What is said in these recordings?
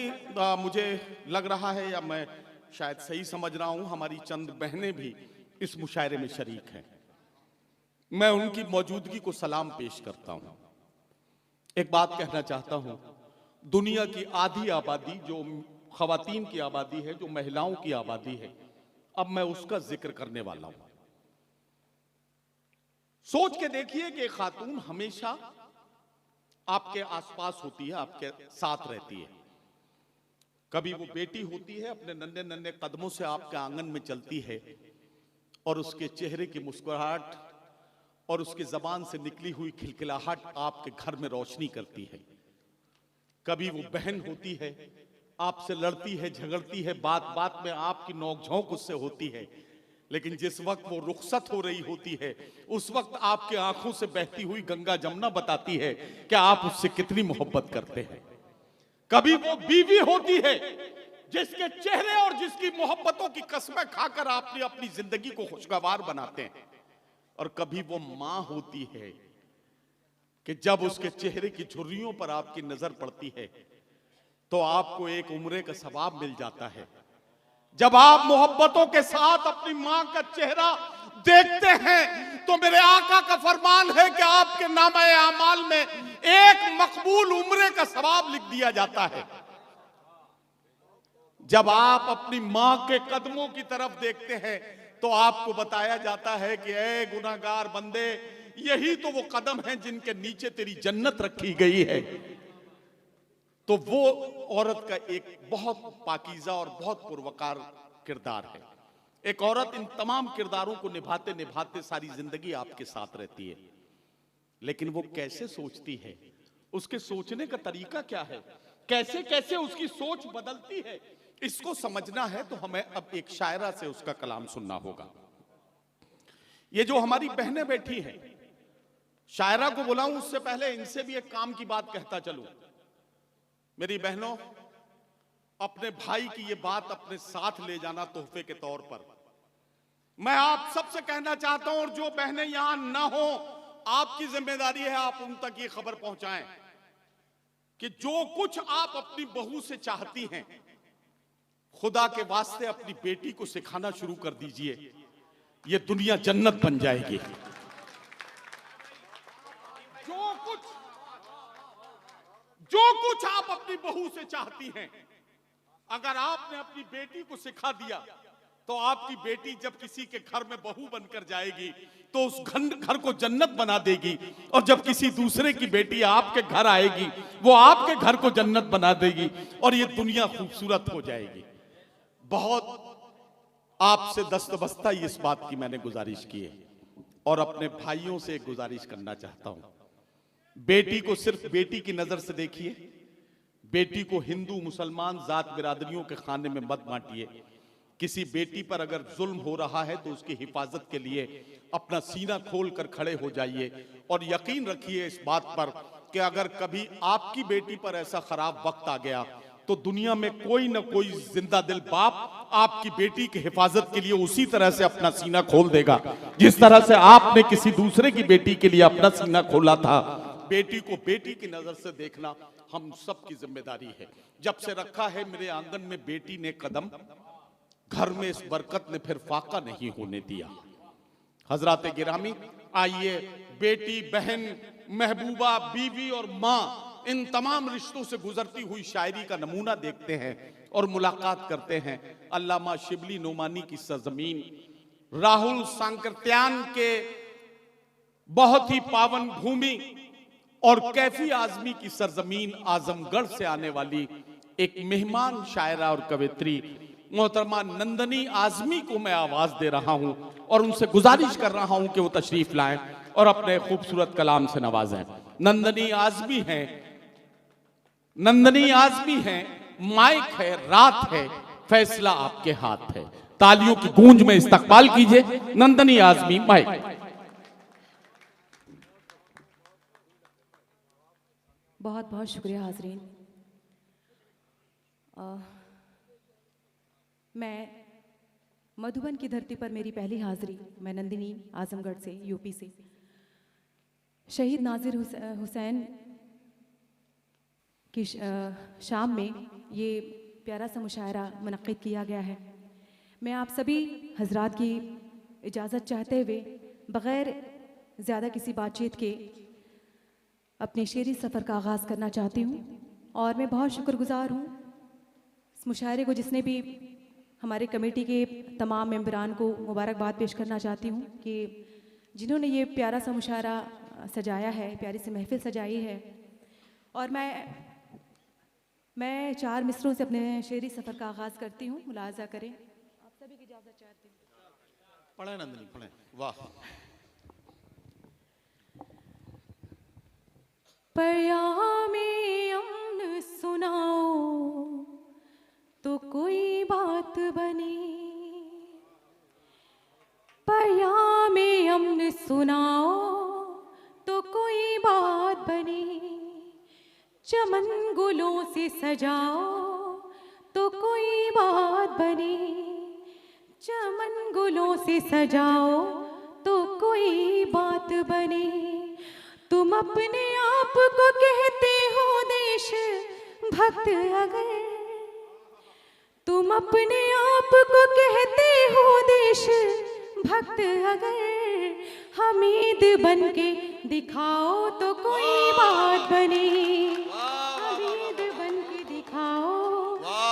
कि मुझे लग रहा है या मैं शायद सही समझ रहा हूं, हमारी चंद बहनें भी इस मुशायरे में शरीक हैं। मैं उनकी मौजूदगी को सलाम पेश करता हूं। एक बात कहना चाहता हूं, दुनिया की आधी आबादी जो खवातीन की आबादी है, जो महिलाओं की आबादी है, अब मैं उसका जिक्र करने वाला हूं। सोच के देखिए कि खातून हमेशा आपके आसपास होती है, आपके साथ रहती है। कभी वो बेटी होती है, अपने नन्हे नन्हे कदमों से आपके आंगन में चलती है और उसके चेहरे की मुस्कुराहट और उसकी जबान से निकली हुई खिलखिलाहट आपके घर में रोशनी करती है। कभी वो बहन होती है, आपसे लड़ती है, झगड़ती है, बात बात में आपकी नोकझोंक उससे होती है, लेकिन जिस वक्त वो रुखसत हो रही होती है, उस वक्त आपके आंखों से बहती हुई गंगा जमुना बताती है कि आप उससे कितनी मोहब्बत करते हैं। कभी वो बीवी होती है जिसके चेहरे और जिसकी मोहब्बतों की कसमें खाकर आपने अपनी जिंदगी को खुशगवार बनाते हैं, और कभी वो मां होती है कि जब उसके चेहरे की झुर्रियों पर आपकी नजर पड़ती है तो आपको एक उम्र का सवाब मिल जाता है। जब आप मोहब्बतों के साथ अपनी मां का चेहरा देखते हैं तो मेरे आका का फरमान है कि आपके नामे आमाल में एक मकबूल उम्र का सवाब लिख दिया जाता है। जब आप अपनी मां के कदमों की तरफ देखते हैं तो आपको बताया जाता है कि ऐ गुनाहगार बंदे, यही तो वो कदम हैं जिनके नीचे तेरी जन्नत रखी गई है। तो वो औरत का एक बहुत पाकीज़ा और बहुत पुरवकार किरदार है। एक औरत इन तमाम किरदारों को निभाते निभाते सारी जिंदगी आपके साथ रहती है, लेकिन वो कैसे सोचती है, उसके सोचने का तरीका क्या है, कैसे कैसे उसकी सोच बदलती है, इसको समझना है तो हमें अब एक शायरा से उसका कलाम सुनना होगा। ये जो हमारी बहनें बैठी हैं, शायरा को बुलाऊं उससे पहले इनसे भी एक काम की बात कहता चलूं। मेरी बहनों, अपने भाई की ये बात अपने साथ ले जाना तोहफे के तौर पर मैं आप सबसे कहना चाहता हूं, और जो बहनें यहां ना हो, आपकी जिम्मेदारी है आप उन तक ये खबर पहुंचाएं कि जो कुछ आप अपनी बहू से चाहती हैं, खुदा के वास्ते अपनी बेटी को सिखाना शुरू कर दीजिए, ये दुनिया जन्नत बन जाएगी। जो कुछ आप अपनी बहू से चाहती हैं, अगर आपने अपनी बेटी को सिखा दिया तो आपकी बेटी जब किसी के घर में बहू बनकर जाएगी तो उस घर को जन्नत बना देगी, और जब किसी दूसरे की बेटी आपके घर आएगी वो आपके घर को जन्नत बना देगी, और ये दुनिया खूबसूरत हो जाएगी। बहुत आपसे दस्तबस्ता इस बात की मैंने गुजारिश की है, और अपने भाइयों से एक गुजारिश करना चाहता हूं, बेटी को सिर्फ बेटी की नजर से देखिए, बेटी को हिंदू मुसलमान जात बिरादरियों के खाने में मत बांटिए। किसी बेटी पर अगर जुल्म हो रहा है तो उसकी हिफाजत के लिए अपना सीना खोल कर खड़े हो जाइए, और यकीन रखिए इस बात पर कि अगर कभी आपकी बेटी पर ऐसा खराब वक्त आ गया तो दुनिया में कोई ना कोई जिंदा दिल बाप आपकी बेटी की हिफाजत के लिए उसी तरह से अपना सीना खोल देगा जिस तरह से आपने किसी दूसरे की बेटी के लिए अपना सीना खोला था। बेटी को बेटी की नजर से देखना हम सब की जिम्मेदारी है। जब से रखा है मेरे आंगन में बेटी ने कदम, घर में इस बरकत ने फिर फाका नहीं होने दिया। हजरात गिरामी, आइए बेटी, बहन, महबूबा, बीवी और माँ, इन तमाम रिश्तों से गुजरती हुई शायरी का नमूना देखते हैं और मुलाकात करते हैं अल्लामा शिबली नोमानी की सरजमीन, राहुल सांकृत्यान के बहुत ही पावन भूमि और कैफी आजमी की सरजमीन आजमगढ़ से आने वाली एक मेहमान शायरा और कवित्री मोहतरमा नंदनी आजमी को मैं आवाज दे रहा हूं, और उनसे गुजारिश कर रहा हूं कि वो तशरीफ लाएं और अपने खूबसूरत कलाम से नवाजें। नंदनी आजमी हैं, नंदनी आजमी हैं, माइक है, रात है, फैसला आपके हाथ है। तालियों की गूंज में इस्तकबाल कीजिए नंदनी आजमी, माइक। बहुत बहुत शुक्रिया हाजरीन। मैं मधुबन की धरती पर मेरी पहली हाजिरी, मैं नंदिनी आजमगढ़ से, यूपी से। शहीद नाजिर हुसैन की शाम में ये प्यारा सा मुशायरा मुनक्किद किया गया है। मैं आप सभी हजरात की इजाज़त चाहते हुए बग़ैर ज़्यादा किसी बातचीत के अपने शेरी सफ़र का आगाज़ करना चाहती हूँ। और मैं बहुत शुक्रगुज़ार हूँ इस मुशायरे को जिसने भी हमारे कमेटी के तमाम मेंबरान को मुबारकबाद पेश करना चाहती हूँ कि जिन्होंने ये प्यारा सा मुशायरा सजाया है, प्यारी सी महफ़िल सजाई है। और मैं 4 मिसरों से अपने शेरी सफ़र का आगाज़ करती हूँ, मुलाज़ा करें। आप सभी की इजाज़त चाहती हूँ। पढ़े नंदिनी पढ़े। वाह। पयामे अमन सुनाओ तो कोई बात बनी, पयामे अमन सुनाओ तो कोई बात बनी, चमन गुलों से सजाओ तो कोई बात बनी, चमन गुलों से सजाओ तो कोई बात बनी। तुम अपने आप को कहते हो देश भक्त, अगर तुम अपने आप को कहते हो देश भक्त, अगर हमीद बन के दिखाओ तो कोई बात बनी, हमीद बन के दिखाओ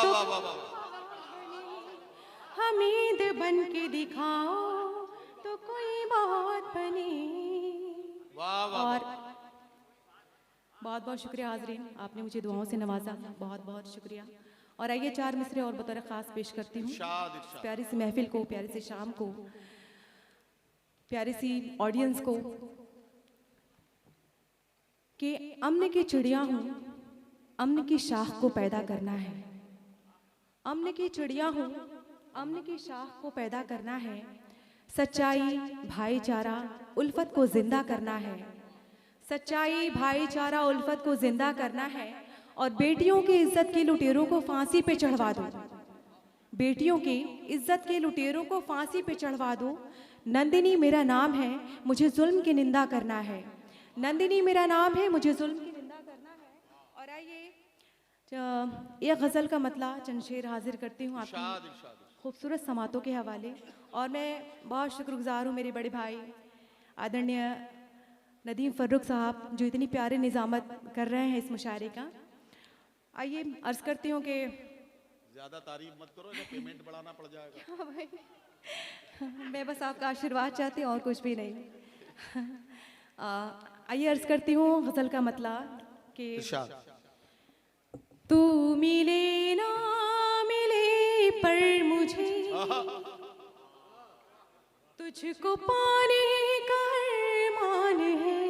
तो हमीद बन के दिखाओ तो कोई बात बनी। और बहुत बहुत शुक्रिया हाजरीन, आपने मुझे दुआओं से नवाजा, बहुत बहुत शुक्रिया। और आइए 4 मिसरे और बतौर ख़ास पेश करती हूँ प्यारी सी महफिल को, प्यारी सी शाम को, प्यारी सी ऑडियंस को कि अमन की चिड़िया हूँ, अमन की शाख को पैदा करना है, अमन की चिड़िया हूँ, अमन की शाख को पैदा करना है, सच्चाई भाईचारा उल्फत को जिंदा करना है, सच्चाई भाईचारा उल्फत को जिंदा करना है। और बेटियों की इज्जत के लुटेरों को फांसी पे चढ़वा दो, बेटियों की इज्जत के लुटेरों को फांसी पे चढ़वा दो। नंदिनी मेरा नाम है, मुझे जुल्म की निंदा करना है, नंदिनी मेरा नाम है, मुझे जुल्म की निंदा करना है। और आइए एक गज़ल का मतला चंद शेर हाजिर करती हूँ आपकी खूबसूरत समातों के हवाले। और मैं बहुत शुक्रगुजार हूँ मेरे बड़े भाई आदरणीय नदीम फर्रुख साहब जो इतनी प्यारे निज़ामत कर रहे हैं इस मुशायरे का। आइए अर्ज़ करती हूँ कि ज्यादा तारीफ मत करो, इन्हें पेमेंट बढ़ाना पड़ जाएगा। मैं बस आपका आशीर्वाद चाहती हूँ और कुछ भी नहीं। आइए अर्ज़ करती हूँ गज़ल का मतला कि तू मिले ना मिले पर मुझे तुझको पाने का अरमान है,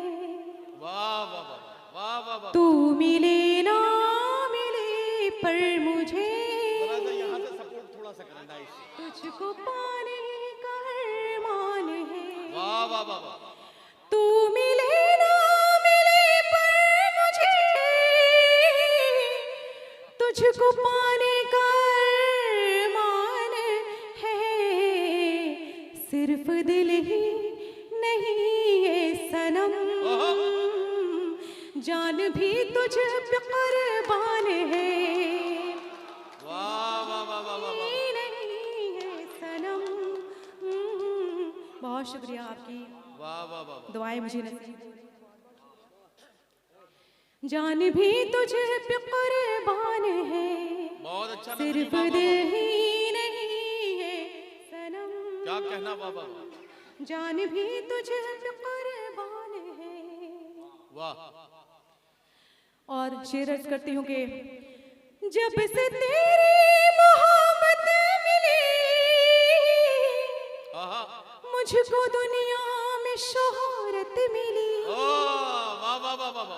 तू मिले ना मिले पर मुझे यहाँ से सपोर्ट थोड़ा सा करना है, तुझको पाने का अरमान है, वाह वाह वाह वाह। तू मिले ना मिले पर मुझे तुझको पाने का अरमान है, सिर्फ दिल ही नहीं है सनम, जान भी तुझ पे कुर्बान है, वाह वाह वाह वाह वाह। नहीं है सनम। बहुत शुक्रिया आपकी, वाह वाह वाह। दुआएं मुझे नसीब, जान भी तुझ पे कुर्बान है, बहुत अच्छा, सिर्फ दिल ही नहीं है सनम, क्या कहना बाबा, जान भी तुझ पे कुर्बान है। वाह। और शेर अर्ज करती हूँ कि जब से तेरी मोहब्बत मिली मुझको दुनिया में शोहरत मिली, वाह वाह वाह वाह।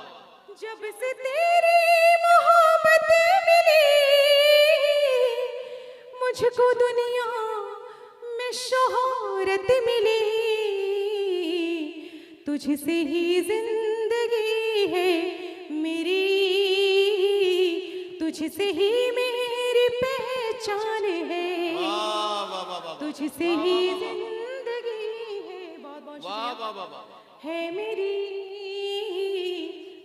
जब से तेरी मोहब्बत मिली मुझको दुनिया में शोहरत मिली, तुझसे ही जिंदगी है मेरी, तुझसे ही मेरी पहचान है, तुझसे ही जिंदगी है, बहुत बहुत शुक्रिया है मेरी,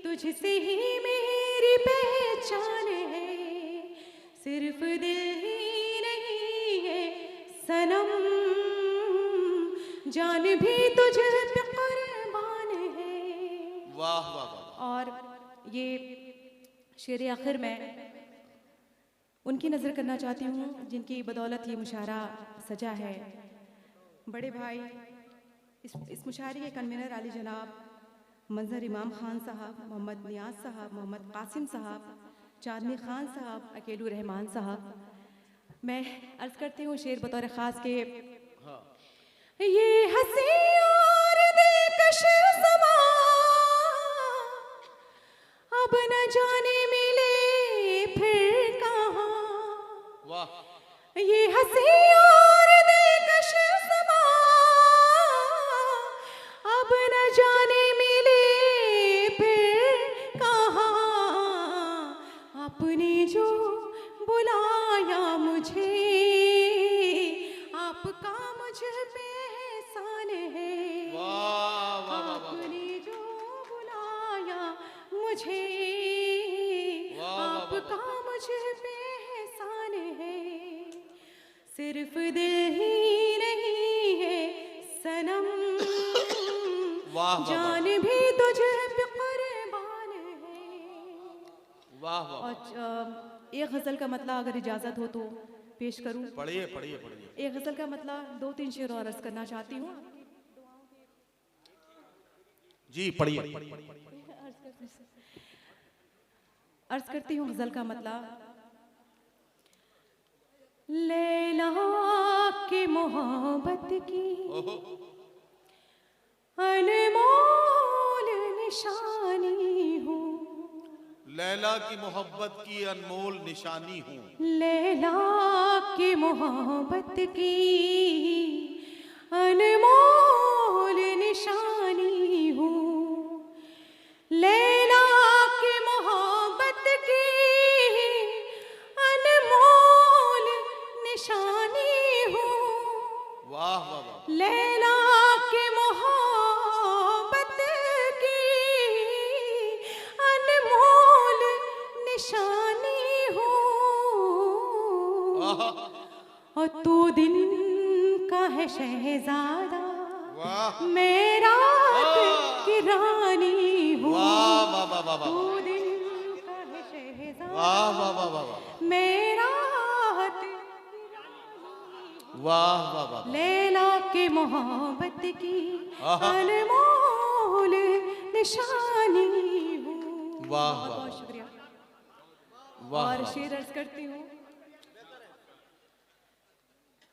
तुझसे ही मेरी पहचान है, सिर्फ दिल ही नहीं है सनम, जान भी तुझे पे कुर्बान है। वाह वाह वाह। और ये शेर आखिर में उनकी नज़र करना चाहती हूँ जिनकी बदौलत ये मुशायरा सजा है। बड़े भाई इस मुशायरे के कन्वीनर आली जनाब मंजर इमाम खान साहब, मोहम्मद नियाज साहब, मोहम्मद कासिम साहब, चांदनी खान साहब, अकेलू रहमान साहब। मैं अर्ज़ करती हूँ शेर बतौर ख़ास के ये हंसी और दिलकश समा अब न जाने मिले फिर कहाँ। वाह। ये हंसी और दिलकश समा अब न जाने मिले फिर कहाँ। आपने जो बुलाया मुझे आपका मुझ पे एहसान है। वाह वाह वाह। आपने जो बुलाया मुझे आपका मुझ पे एहसान है। सिर्फ दिल ही नहीं है सनम, जान भी तुझे पे कुर्बान है। वाह वाह। और एक गजल का मतलब अगर इजाजत हो तो पेश करूं। पढ़िए पढ़िए पढ़िए। एक गजल का मतलब 2-3 शेर और अर्ज करना चाहती हूँ। जी पढ़िए। अर्ज करती हूँ गजल का मतलब। लैला के मोहब्बत की अनमोल निशानी हूँ। लैला की मोहब्बत की अनमोल निशानी हूँ। लैला की मोहब्बत की अनमोल निशानी हूँ। लैला की मोहब्बत की अनमोल निशानी हूँ। वाह वाह वाह। लैला की मोहब्बत की अनमोल निशानी हूँ। और तू दिन का है शहजादा मैं रात की रानी हूँ। वाह वाह वाह वाह। तू दिन का है शहजादा वाह वाह वाह वाह। मैं रात वाह वाह वाह। लैला के मोहब्बत की अनमोल निशानी हूँ। वाह बहुत शुक्रिया। वाह। और शेर अर्ज करती हूँ।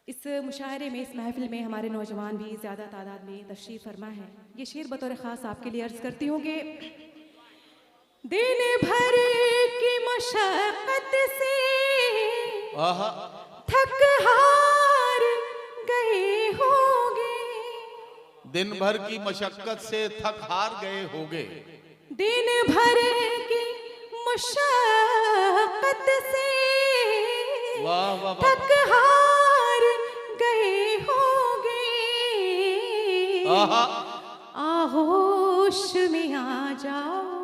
इस मुशायरे में इस महफिल में हमारे नौजवान भी ज़्यादा तादाद में तशरीफ़ फरमा है। ये शेर बतौर ख़ास आपके लिए अर्ज करती हूँ कि दिन भर की मशक्क़त से थक हार गए होगे। दिन भर की मशक्कत से थक हार गए होगे। दिन भर की मशक्क़त से वाह वाह वाह। थक हार गए होगे। आहोश में आ जाओ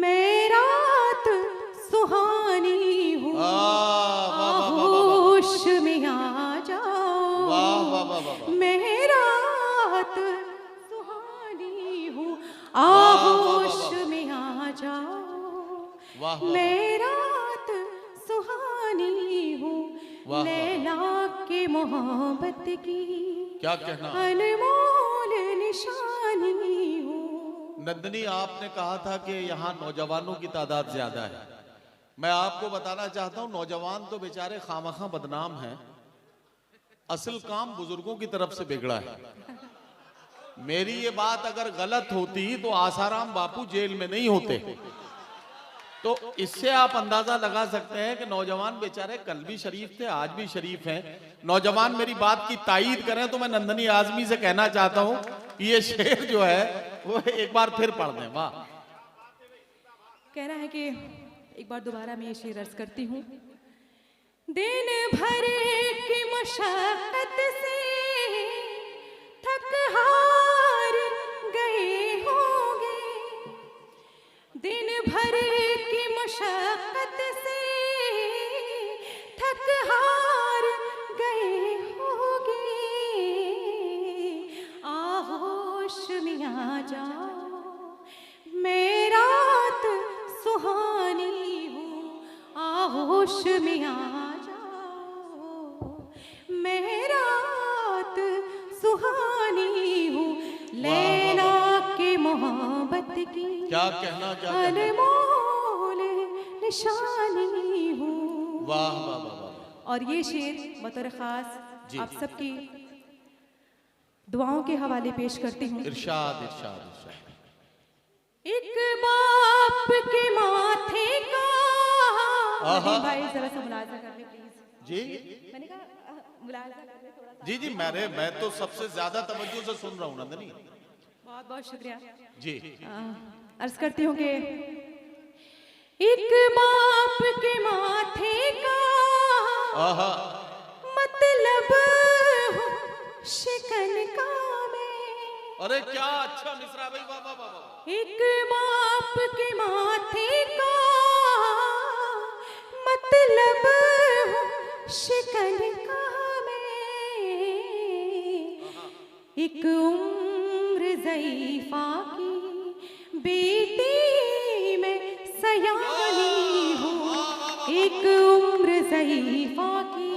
मैं रात सुहानी हूँ। आहोश में आ जाओ मैं रात सुहानी हूँ। आहोश में आ जाओ मैं रात सुहानी हूँ। लैला के मोहब्बत की क्या कहना अनमोल निशानी हूँ। नंदनी, आपने कहा था कि यहाँ नौजवानों की तादाद ज्यादा है। मैं आपको बताना चाहता हूँ नौजवान तो बेचारे खामखा बदनाम हैं। असल काम बुजुर्गों की तरफ से बिगड़ा है। मेरी ये बात अगर गलत होती तो आसाराम बापू जेल में नहीं होते। तो इससे आप अंदाजा लगा सकते हैं कि नौजवान बेचारे कल भी शरीफ थे, आज भी शरीफ हैं। नौजवान मेरी बात की तायीद करें तो मैं नंदनी आजमी से कहना चाहता हूं कि ये शेर जो है वो एक बार फिर पढ़ दें। वाह। कहना है कि एक बार दोबारा मैं ये शेर अर्ज करती हूँ। दिन भर की मशक्कत से थक हार गए होगे। दिन भर की मशक्कत से होश में आ जाओ, मैं रात सुहानी हूँ, लैला के मोहब्बत की क्या कहना, क्या कहना। अनमोल निशानी हूँ। वाह वाह वाह वाह। और ये शेर बतौर खास जी। आप सबकी दुआओं के हवाले पेश करती हूँ। इरशाद इरशाद इरशाद। एक बाप के माथे का, आहा। नदीम भाई जरा सा मुलाजा कर ले प्लीज। जी मैंने कहा मुलाजा कर ले थोड़ा सा। जी जी, मैं तो सबसे ज्यादा तवज्जो से सुन रहा हूँ नंदनी। बहुत बहुत शुक्रिया। जी अर्ज करती हूँ कि एक बाप के माथे का आहा। मतलब हो शिकन का में। अरे क्या अच्छा मिसरा भाई, वाह वाह वाह वाह। एक बाप के माथे का मतलब हो शिकन का में। एक उम्र ज़ईफ़ा की बेटी में सयानी हूँ, एक उम्र ज़ईफ़ा की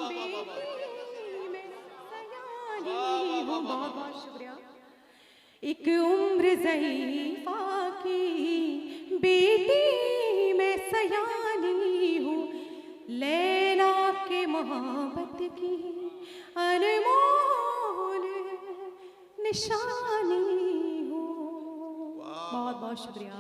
बेटी में सयानी हूँ। बहुत बहुत शुक्रिया। एक उम्र ज़ईफ़ा की बेटी में सयानी हूँ, लैला के मोहब्बत की अनमोल निशानी हूँ। बहुत बहुत शुक्रिया।